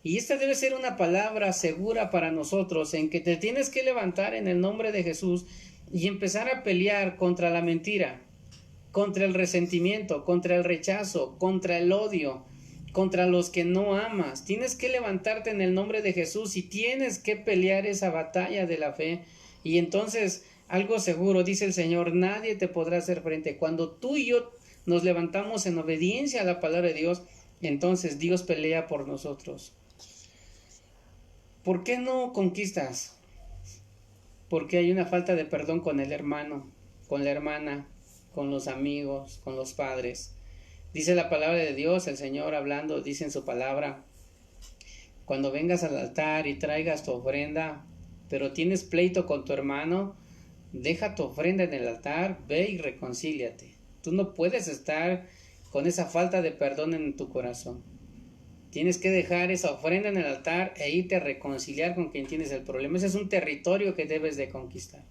Y esta debe ser una palabra segura para nosotros, en que te tienes que levantar en el nombre de Jesús y empezar a pelear contra la mentira, contra el resentimiento, contra el rechazo, contra el odio, contra los que no amas. Tienes que levantarte en el nombre de Jesús y tienes que pelear esa batalla de la fe. Y entonces, algo seguro, dice el Señor, nadie te podrá hacer frente. Cuando tú y yo nos levantamos en obediencia a la palabra de Dios, entonces Dios pelea por nosotros. ¿Por qué no conquistas? Porque hay una falta de perdón con el hermano, con la hermana, con los amigos, con los padres. Dice la palabra de Dios, el Señor hablando, dice en su palabra, cuando vengas al altar y traigas tu ofrenda, pero tienes pleito con tu hermano, deja tu ofrenda en el altar, ve y reconcíliate. Tú no puedes estar con esa falta de perdón en tu corazón. Tienes que dejar esa ofrenda en el altar e irte a reconciliar con quien tienes el problema. Ese es un territorio que debes de conquistar.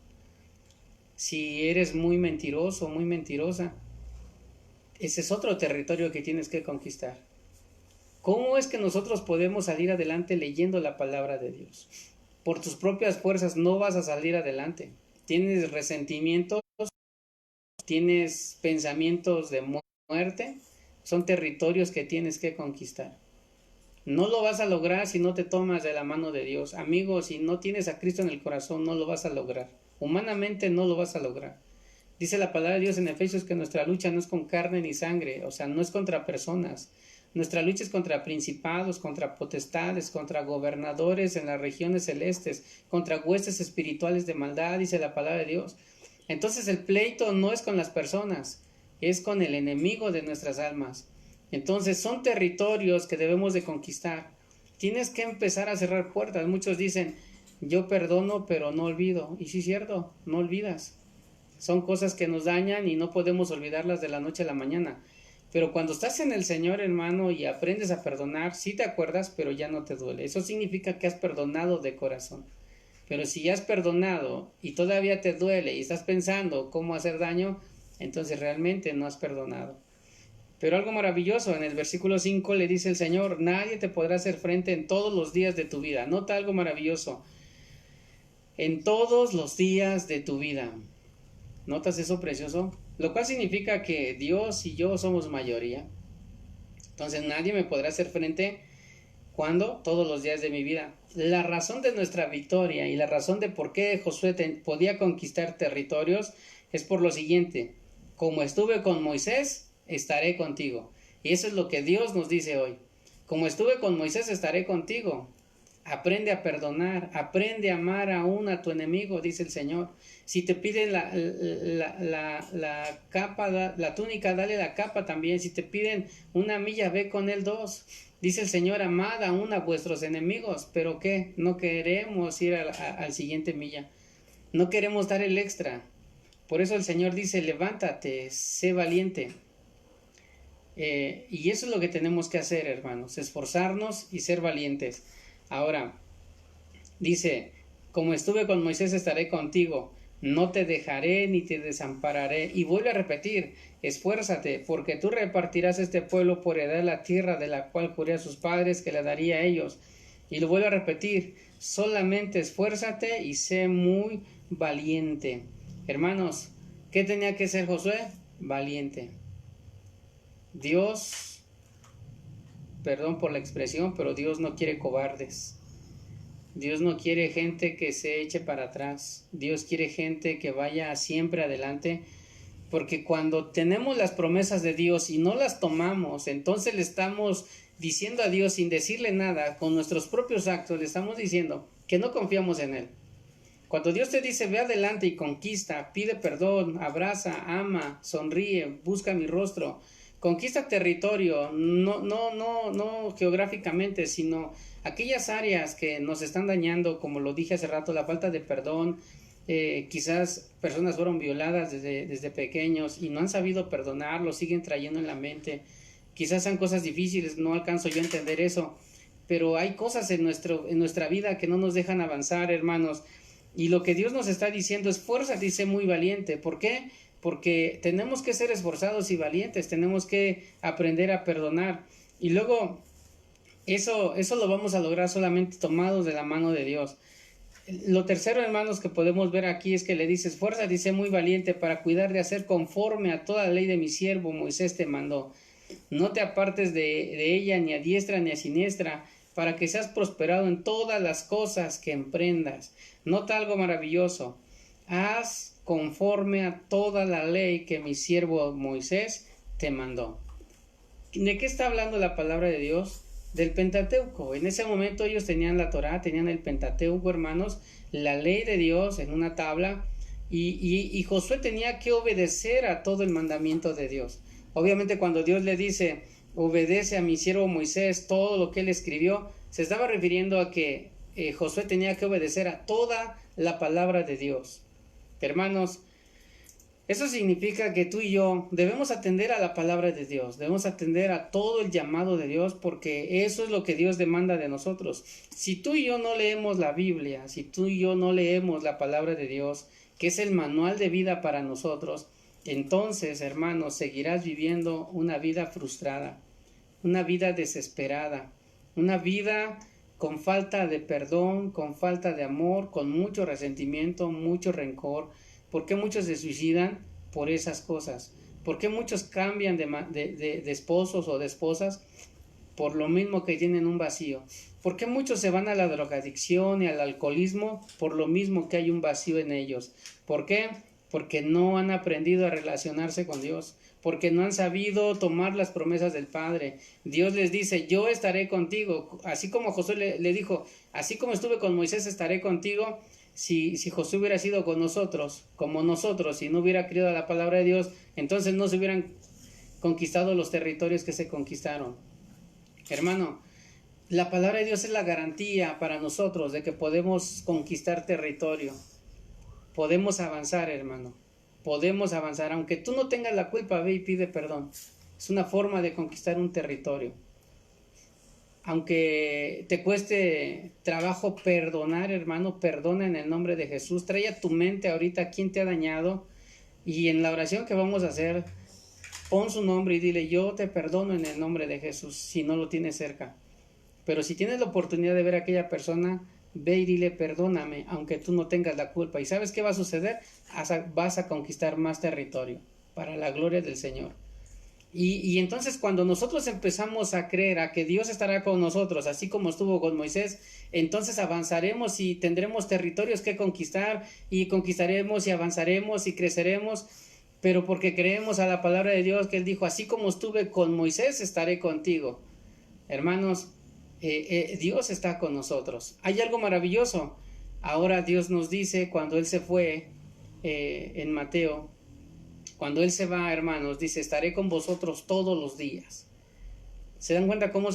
Si eres muy mentiroso, muy mentirosa, ese es otro territorio que tienes que conquistar. ¿Cómo es que nosotros podemos salir adelante leyendo la palabra de Dios? Por tus propias fuerzas no vas a salir adelante. Tienes resentimientos, tienes pensamientos de muerte, son territorios que tienes que conquistar. No lo vas a lograr si no te tomas de la mano de Dios. Amigo, si no tienes a Cristo en el corazón, no lo vas a lograr. Humanamente no lo vas a lograr. Dice la palabra de Dios en Efesios que nuestra lucha no es con carne ni sangre, o sea, no es contra personas. Nuestra lucha es contra principados, contra potestades, contra gobernadores en las regiones celestes, contra huestes espirituales de maldad, dice la palabra de Dios. Entonces el pleito no es con las personas, es con el enemigo de nuestras almas. Entonces son territorios que debemos de conquistar. Tienes que empezar a cerrar puertas. Muchos dicen, yo perdono pero no olvido. Y sí es cierto, no olvidas. Son cosas que nos dañan y no podemos olvidarlas de la noche a la mañana. Pero cuando estás en el Señor, hermano, y aprendes a perdonar, sí te acuerdas, pero ya no te duele. Eso significa que has perdonado de corazón. Pero si ya has perdonado y todavía te duele y estás pensando cómo hacer daño, entonces realmente no has perdonado. Pero algo maravilloso, en el versículo 5 le dice el Señor, nadie te podrá hacer frente en todos los días de tu vida. Nota algo maravilloso, en todos los días de tu vida. ¿Notas eso precioso? Lo cual significa que Dios y yo somos mayoría. Entonces nadie me podrá hacer frente. ¿Cuándo? Todos los días de mi vida. La razón de nuestra victoria y la razón de por qué Josué podía conquistar territorios es por lo siguiente. Como estuve con Moisés, estaré contigo. Y eso es lo que Dios nos dice hoy. Como estuve con Moisés, estaré contigo. Aprende a perdonar, aprende a amar aún a tu enemigo, dice el Señor. Si te piden la capa, la túnica, dale la capa también. Si te piden una milla, ve con él 2. Dice el Señor, amad aún a vuestros enemigos. ¿Pero qué? No queremos ir al siguiente milla. No queremos dar el extra. Por eso el Señor dice, levántate, sé valiente. Y eso es lo que tenemos que hacer, hermanos, esforzarnos y ser valientes. Ahora, dice, como estuve con Moisés estaré contigo, no te dejaré ni te desampararé. Y vuelve a repetir, esfuérzate, porque tú repartirás este pueblo por heredar la tierra de la cual juré a sus padres que la daría a ellos. Y lo vuelve a repetir, solamente esfuérzate y sé muy valiente. Hermanos, ¿qué tenía que ser Josué? Valiente. Dios, perdón por la expresión, pero Dios no quiere cobardes. Dios no quiere gente que se eche para atrás. Dios quiere gente que vaya siempre adelante. Porque cuando tenemos las promesas de Dios y no las tomamos, entonces le estamos diciendo a Dios sin decirle nada, con nuestros propios actos, le estamos diciendo que no confiamos en Él. Cuando Dios te dice, ve adelante y conquista, pide perdón, abraza, ama, sonríe, busca mi rostro, conquista territorio, no geográficamente, sino aquellas áreas que nos están dañando, como lo dije hace rato, la falta de perdón, quizás personas fueron violadas desde pequeños y no han sabido perdonar, lo siguen trayendo en la mente, quizás sean cosas difíciles, no alcanzo yo a entender eso, pero hay cosas en nuestra vida que no nos dejan avanzar, hermanos, y lo que Dios nos está diciendo es, esfuérzate y sé muy valiente. ¿Por qué? Porque tenemos que ser esforzados y valientes, tenemos que aprender a perdonar. Y luego, eso lo vamos a lograr solamente tomados de la mano de Dios. Lo tercero, hermanos, que podemos ver aquí es que le dice, esfuérzate y sé muy valiente para cuidar de hacer conforme a toda la ley de mi siervo Moisés te mandó. No te apartes de ella ni a diestra ni a siniestra, para que seas prosperado en todas las cosas que emprendas. Nota algo maravilloso. Haz conforme a toda la ley que mi siervo Moisés te mandó. ¿De qué está hablando la palabra de Dios? Del Pentateuco. En ese momento ellos tenían la Torá, tenían el Pentateuco, hermanos, la ley de Dios en una tabla, y Josué tenía que obedecer a todo el mandamiento de Dios. Obviamente cuando Dios le dice, obedece a mi siervo Moisés todo lo que él escribió, se estaba refiriendo a que Josué tenía que obedecer a toda la palabra de Dios. Hermanos, eso significa que tú y yo debemos atender a la palabra de Dios, debemos atender a todo el llamado de Dios, porque eso es lo que Dios demanda de nosotros. Si tú y yo no leemos la Biblia, si tú y yo no leemos la palabra de Dios, que es el manual de vida para nosotros, entonces, hermanos, seguirás viviendo una vida frustrada, una vida desesperada, una vida con falta de perdón, con falta de amor, con mucho resentimiento, mucho rencor. ¿Por qué muchos se suicidan? Por esas cosas. ¿Por qué muchos cambian de esposos o de esposas? Por lo mismo que tienen un vacío. ¿Por qué muchos se van a la drogadicción y al alcoholismo? Por lo mismo que hay un vacío en ellos. ¿Por qué? Porque no han aprendido a relacionarse con Dios, porque no han sabido tomar las promesas del Padre. Dios les dice, yo estaré contigo, así como Josué le dijo, así como estuve con Moisés, estaré contigo. Si Josué hubiera sido con nosotros, como nosotros, y no hubiera creído a la palabra de Dios, entonces no se hubieran conquistado los territorios que se conquistaron. Hermano, la palabra de Dios es la garantía para nosotros de que podemos conquistar territorio. Podemos avanzar, hermano. Podemos avanzar. Aunque tú no tengas la culpa, ve y pide perdón. Es una forma de conquistar un territorio. Aunque te cueste trabajo perdonar, hermano, perdona en el nombre de Jesús. Trae a tu mente ahorita quién te ha dañado. Y en la oración que vamos a hacer, pon su nombre y dile, yo te perdono en el nombre de Jesús, si no lo tienes cerca. Pero si tienes la oportunidad de ver a aquella persona, ve y dile, perdóname, aunque tú no tengas la culpa. ¿Y sabes qué va a suceder? Vas a conquistar más territorio para la gloria del Señor. Y entonces cuando nosotros empezamos a creer a que Dios estará con nosotros, así como estuvo con Moisés, entonces avanzaremos y tendremos territorios que conquistar, y conquistaremos y avanzaremos y creceremos, pero porque creemos a la palabra de Dios, que Él dijo, así como estuve con Moisés, estaré contigo. Hermanos, Dios está con nosotros. Hay algo maravilloso. Ahora Dios nos dice, cuando Él se fue, en Mateo, cuando Él se va, hermanos, dice, estaré con vosotros todos los días. ¿Se dan cuenta cómo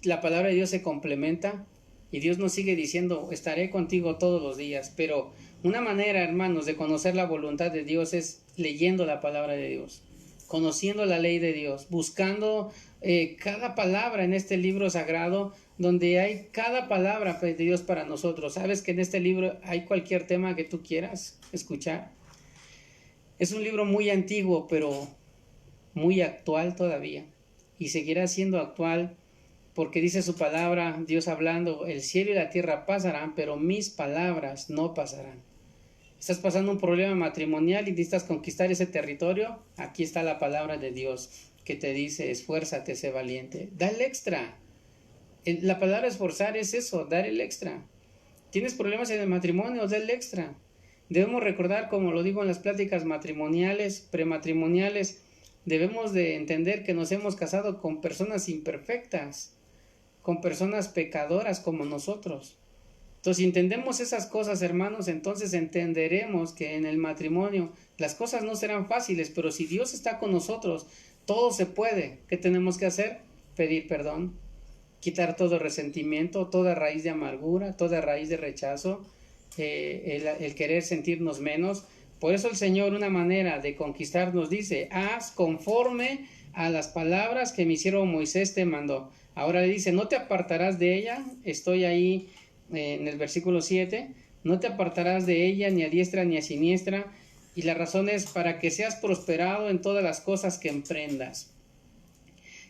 la palabra de Dios se complementa? Y Dios nos sigue diciendo, estaré contigo todos los días. Pero una manera, hermanos, de conocer la voluntad de Dios es leyendo la palabra de Dios, conociendo la ley de Dios, buscando cada palabra en este libro sagrado, donde hay cada palabra de Dios para nosotros. ¿Sabes que en este libro hay cualquier tema que tú quieras escuchar? Es un libro muy antiguo, pero muy actual todavía, y seguirá siendo actual, porque dice su palabra, Dios hablando, el cielo y la tierra pasarán, pero mis palabras no pasarán. ¿Estás pasando un problema matrimonial y necesitas conquistar ese territorio? Aquí está la palabra de Dios que te dice, esfuérzate, sé valiente, da el extra. La palabra esforzar es eso, dar el extra. ¿Tienes problemas en el matrimonio? Da el extra. Debemos recordar, como lo digo en las pláticas matrimoniales, prematrimoniales, debemos de entender que nos hemos casado con personas imperfectas, con personas pecadoras como nosotros. Entonces, si entendemos esas cosas, hermanos, entonces entenderemos que en el matrimonio las cosas no serán fáciles, pero si Dios está con nosotros, todo se puede. ¿Qué tenemos que hacer? Pedir perdón, quitar todo resentimiento, toda raíz de amargura, toda raíz de rechazo, el querer sentirnos menos. Por eso el Señor, una manera de conquistar, nos dice, haz conforme a las palabras que mi siervo Moisés te mandó. Ahora le dice, no te apartarás de ella. Estoy ahí en el versículo 7, no te apartarás de ella ni a diestra ni a siniestra, y la razón es para que seas prosperado en todas las cosas que emprendas.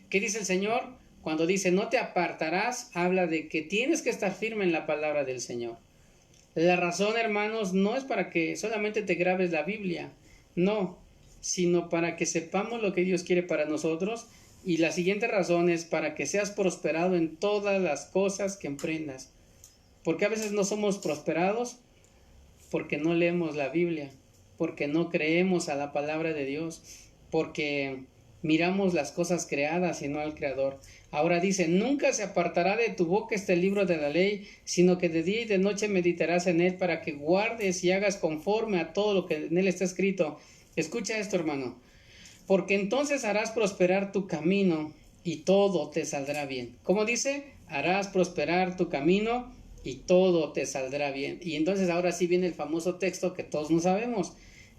¿Qué dice el Señor? Cuando dice no te apartarás, habla de que tienes que estar firme en la palabra del Señor. La razón, hermanos, no es para que solamente te grabes la Biblia, no, sino para que sepamos lo que Dios quiere para nosotros. Y la siguiente razón es para que seas prosperado en todas las cosas que emprendas. ¿Por qué a veces no somos prosperados? Porque no leemos la Biblia, porque no creemos a la palabra de Dios, porque miramos las cosas creadas y no al Creador. Ahora dice, nunca se apartará de tu boca este libro de la ley, sino que de día y de noche meditarás en él, para que guardes y hagas conforme a todo lo que en él está escrito. Escucha esto, hermano, porque entonces harás prosperar tu camino y todo te saldrá bien. ¿Cómo dice? Harás prosperar tu camino y todo te saldrá bien. Y entonces ahora sí viene el famoso texto que todos no sabemos.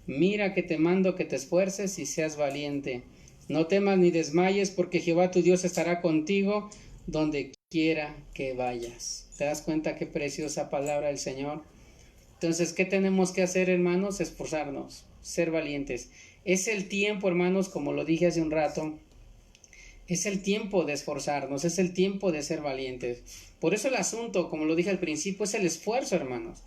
Mira que te mando que te esfuerces y seas valiente. No temas ni desmayes, porque Jehová tu Dios estará contigo donde quiera que vayas. ¿Te das cuenta qué preciosa palabra del Señor? Entonces, ¿qué tenemos que hacer, hermanos? Esforzarnos, ser valientes. Es el tiempo, hermanos, como lo dije hace un rato, es el tiempo de esforzarnos, es el tiempo de ser valientes. Por eso el asunto, como lo dije al principio, es el esfuerzo, hermanos.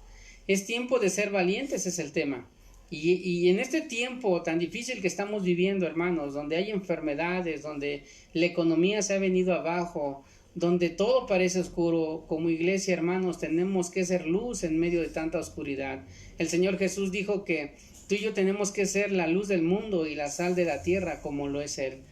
Es tiempo de ser valientes, es el tema. Y en este tiempo tan difícil que estamos viviendo, hermanos, donde hay enfermedades, donde la economía se ha venido abajo, donde todo parece oscuro, como iglesia, hermanos, tenemos que ser luz en medio de tanta oscuridad. El Señor Jesús dijo que tú y yo tenemos que ser la luz del mundo y la sal de la tierra, como lo es Él.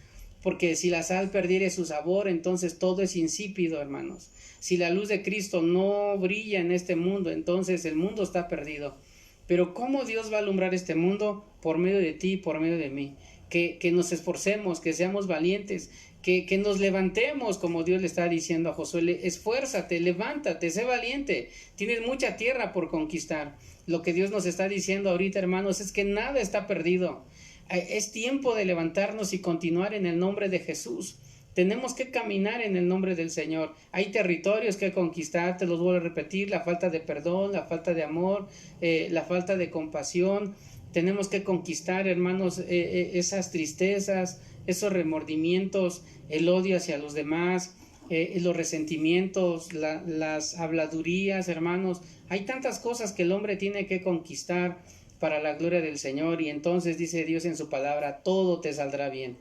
Porque si la sal perdiere su sabor, entonces todo es insípido, hermanos. Si la luz de Cristo no brilla en este mundo, entonces el mundo está perdido. Pero ¿cómo Dios va a alumbrar este mundo? Por medio de ti, por medio de mí. Que nos esforcemos, que seamos valientes, que nos levantemos, como Dios le está diciendo a Josué. Esfuérzate, levántate, sé valiente. Tienes mucha tierra por conquistar. Lo que Dios nos está diciendo ahorita, hermanos, es que nada está perdido. Es tiempo de levantarnos y continuar en el nombre de Jesús. Tenemos que caminar en el nombre del Señor. Hay territorios que conquistar, te los vuelvo a repetir, la falta de perdón, la falta de amor, la falta de compasión. Tenemos que conquistar, hermanos, esas tristezas, esos remordimientos, el odio hacia los demás, los resentimientos, las habladurías, hermanos. Hay tantas cosas que el hombre tiene que conquistar para la gloria del Señor, y entonces dice Dios en su palabra, todo te saldrá bien.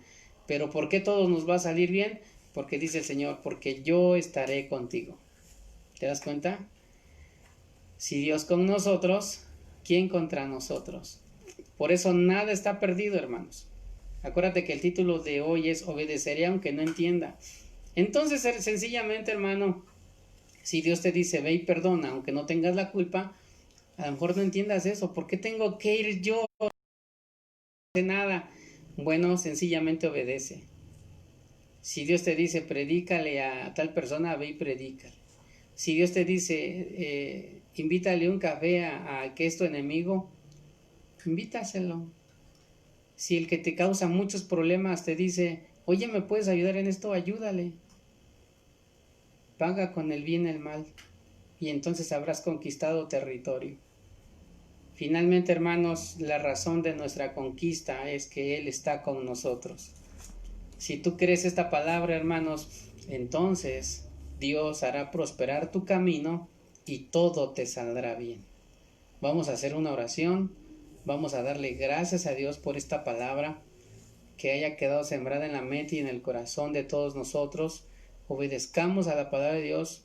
Pero ¿por qué todo nos va a salir bien? Porque dice el Señor, porque yo estaré contigo. ¿Te das cuenta? Si Dios con nosotros, ¿quién contra nosotros? Por eso nada está perdido, hermanos. Acuérdate que el título de hoy es obedeceré aunque no entienda. Entonces, sencillamente, hermano, si Dios te dice ve y perdona aunque no tengas la culpa, a lo mejor no entiendas eso. ¿Por qué tengo que ir yo? No sé nada. Bueno, sencillamente obedece. Si Dios te dice predícale a tal persona, ve y predícale. Si Dios te dice invítale un café a que es tu enemigo, invítaselo. Si el que te causa muchos problemas te dice, oye, ¿me puedes ayudar en esto? Ayúdale. Paga con el bien el mal, y entonces habrás conquistado territorio. Finalmente, hermanos, la razón de nuestra conquista es que Él está con nosotros. Si tú crees esta palabra, hermanos, entonces Dios hará prosperar tu camino y todo te saldrá bien. Vamos a hacer una oración, vamos a darle gracias a Dios por esta palabra que haya quedado sembrada en la mente y en el corazón de todos nosotros. Obedezcamos a la palabra de Dios.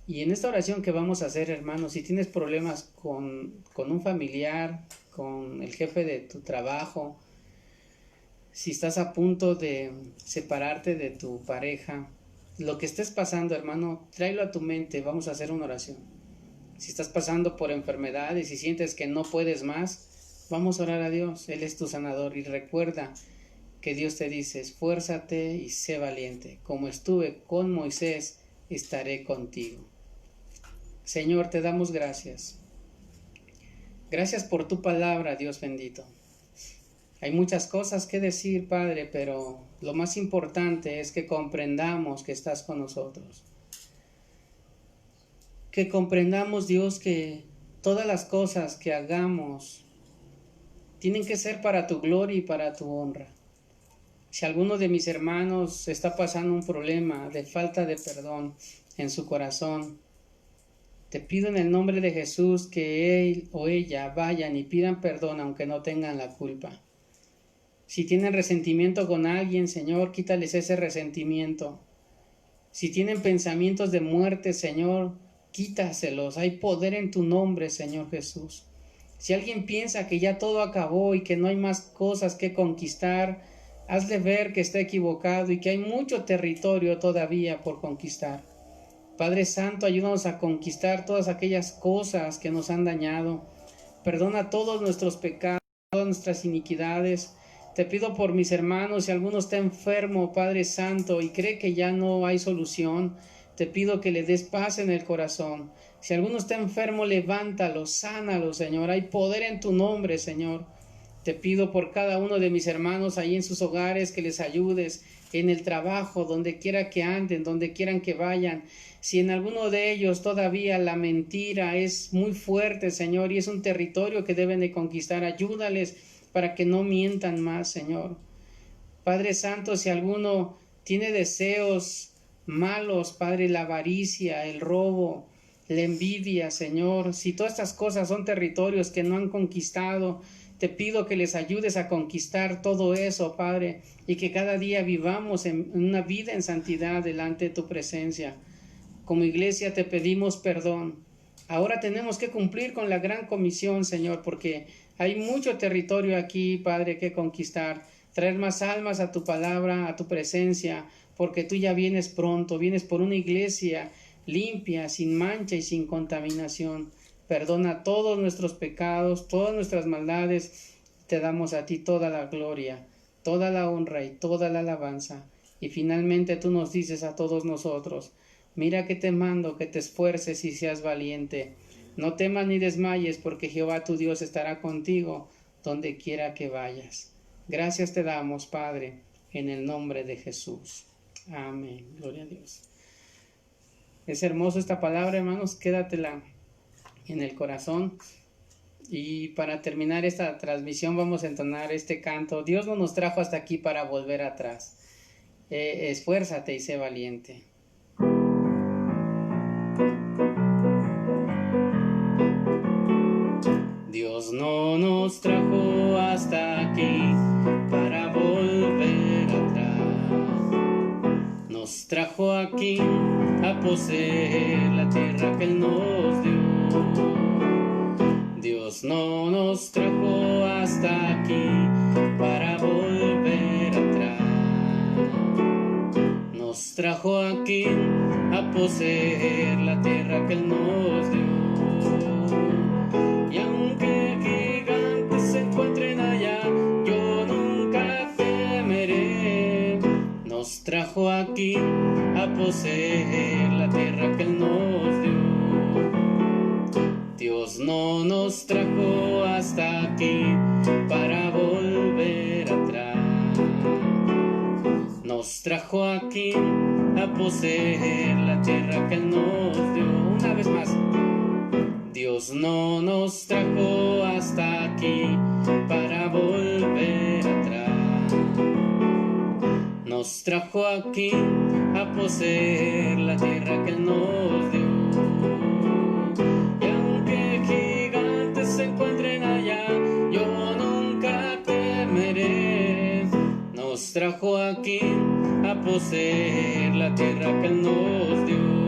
Y en esta oración que vamos a hacer, hermanos, si tienes problemas con un familiar, con el jefe de tu trabajo, si estás a punto de separarte de tu pareja, lo que estés pasando, hermano, tráelo a tu mente, vamos a hacer una oración. Si estás pasando por enfermedades y sientes que no puedes más, vamos a orar a Dios, Él es tu sanador. Y recuerda que Dios te dice, esfuérzate y sé valiente, como estuve con Moisés, estaré contigo. Señor, te damos gracias. Gracias por tu palabra, Dios bendito. Hay muchas cosas que decir, Padre, pero lo más importante es que comprendamos que estás con nosotros. Que comprendamos, Dios, que todas las cosas que hagamos tienen que ser para tu gloria y para tu honra. Si alguno de mis hermanos está pasando un problema de falta de perdón en su corazón, te pido en el nombre de Jesús que él o ella vayan y pidan perdón aunque no tengan la culpa. Si tienen resentimiento con alguien, Señor, quítales ese resentimiento. Si tienen pensamientos de muerte, Señor, quítaselos. Hay poder en tu nombre, Señor Jesús. Si alguien piensa que ya todo acabó y que no hay más cosas que conquistar, hazle ver que está equivocado y que hay mucho territorio todavía por conquistar. Padre Santo, ayúdanos a conquistar todas aquellas cosas que nos han dañado. Perdona todos nuestros pecados, todas nuestras iniquidades. Te pido por mis hermanos, si alguno está enfermo, Padre Santo, y cree que ya no hay solución, te pido que le des paz en el corazón. Si alguno está enfermo, levántalo, sánalo, Señor. Hay poder en tu nombre, Señor. Te pido por cada uno de mis hermanos ahí en sus hogares que les ayudes, en el trabajo, donde quiera que anden, donde quieran que vayan. Si en alguno de ellos todavía la mentira es muy fuerte, Señor, y es un territorio que deben de conquistar, ayúdales para que no mientan más, Señor. Padre Santo, si alguno tiene deseos malos, Padre, la avaricia, el robo, la envidia, Señor, si todas estas cosas son territorios que no han conquistado, te pido que les ayudes a conquistar todo eso, Padre, y que cada día vivamos en una vida en santidad delante de tu presencia. Como iglesia te pedimos perdón. Ahora tenemos que cumplir con la gran comisión, Señor, porque hay mucho territorio aquí, Padre, que conquistar. Traer más almas a tu palabra, a tu presencia, porque tú ya vienes pronto, vienes por una iglesia limpia, sin mancha y sin contaminación. Perdona todos nuestros pecados, todas nuestras maldades. Te damos a ti toda la gloria, toda la honra y toda la alabanza. Y finalmente tú nos dices a todos nosotros, mira que te mando que te esfuerces y seas valiente. No temas ni desmayes, porque Jehová tu Dios estará contigo donde quiera que vayas. Gracias te damos, Padre, en el nombre de Jesús. Amén. Gloria a Dios. Es hermoso esta palabra, hermanos. Quédatela en el corazón. Y para terminar esta transmisión vamos a entonar este canto. Dios no nos trajo hasta aquí para volver atrás. Esfuérzate y sé valiente. Dios no nos trajo hasta aquí para volver atrás. Nos trajo aquí a poseer la tierra que Él nos dio. Dios no nos trajo hasta aquí para volver atrás. Nos trajo aquí a poseer la tierra que Él nos dio. Y aunque gigantes se encuentren allá, yo nunca temeré. Nos trajo aquí a poseer la tierra que Él nos dio. Dios no nos trajo hasta aquí para volver atrás. Nos trajo aquí a poseer la tierra que Él nos dio. Una vez más. Dios no nos trajo hasta aquí para volver atrás. Nos trajo aquí a poseer la tierra que Él nos dio. Y aunque gigantes se encuentren allá, yo nunca temeré. Nos trajo aquí a poseer la tierra que Él nos dio.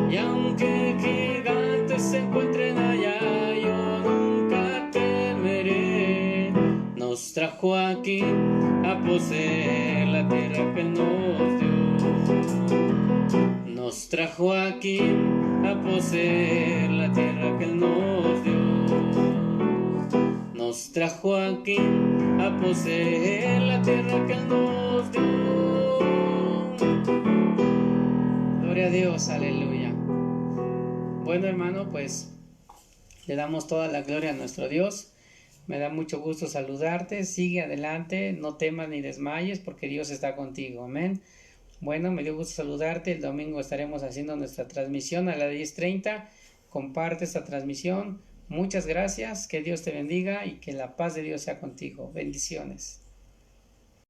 Y aunque gigantes se encuentren allá, yo nunca temeré. Nos trajo aquí a poseer la tierra que Él nos dio. Nos trajo aquí a poseer la tierra que Él nos dio. Nos trajo aquí a poseer la tierra que Él nos dio. Gloria a Dios, aleluya. Bueno, hermano, pues le damos toda la gloria a nuestro Dios. Me da mucho gusto saludarte. Sigue adelante, no temas ni desmayes, porque Dios está contigo. Amén. Bueno, me dio gusto saludarte. El domingo estaremos haciendo nuestra transmisión a las 10:30. Comparte esta transmisión. Muchas gracias. Que Dios te bendiga y que la paz de Dios sea contigo. Bendiciones.